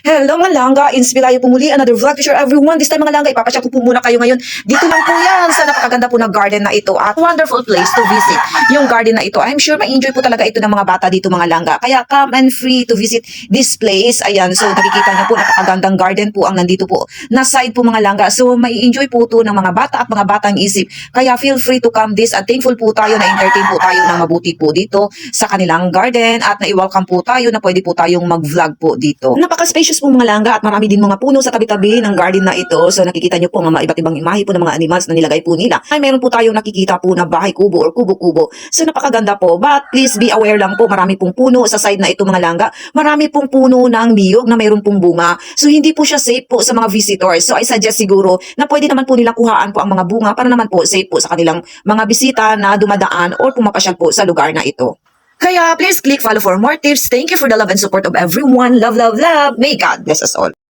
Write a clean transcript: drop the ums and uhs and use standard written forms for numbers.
Hello mga langga, inspirayo po muli another vlog to share everyone. This time mga langga, ipapasyal ko po muna kayo ngayon. Dito lang po yan sa napakaganda po na garden na ito at wonderful place to visit. Yung garden na ito, I'm sure ma-enjoy po talaga ito ng mga bata dito mga langga. Kaya come and free to visit this place. Ayan, so nakikita niyo po napakagandang garden po ang nandito po na side po mga langga. So mai-enjoy po ito ng mga bata at mga batang isip. Kaya feel free to come this at thankful po tayo na entertain po tayo ng mabuti po dito sa kanilang garden at na-welcome po tayo na pwede po tayong mag-vlog po dito. Napaka-spacious po mga langga at marami din mga puno sa tabi-tabi ng garden na ito. So nakikita nyo po mga iba't ibang imahe po ng mga animals na nilagay po nila. Ay meron po tayong nakikita po na bahay kubo or kubo-kubo. So napakaganda po. But please be aware lang po, marami pong puno sa side na ito mga langga. Marami pong puno ng niyog na mayroon pong bunga. So hindi po siya safe po sa mga visitors. So I suggest siguro na pwede naman po nilang kuhaan po ang mga bunga para naman po safe po sa kanilang mga bisita na dumadaan or pumapasyal po sa lugar na ito. Kaya please click follow for more tips. Thank you for the love and support of everyone. Love, love, love. May God bless us all.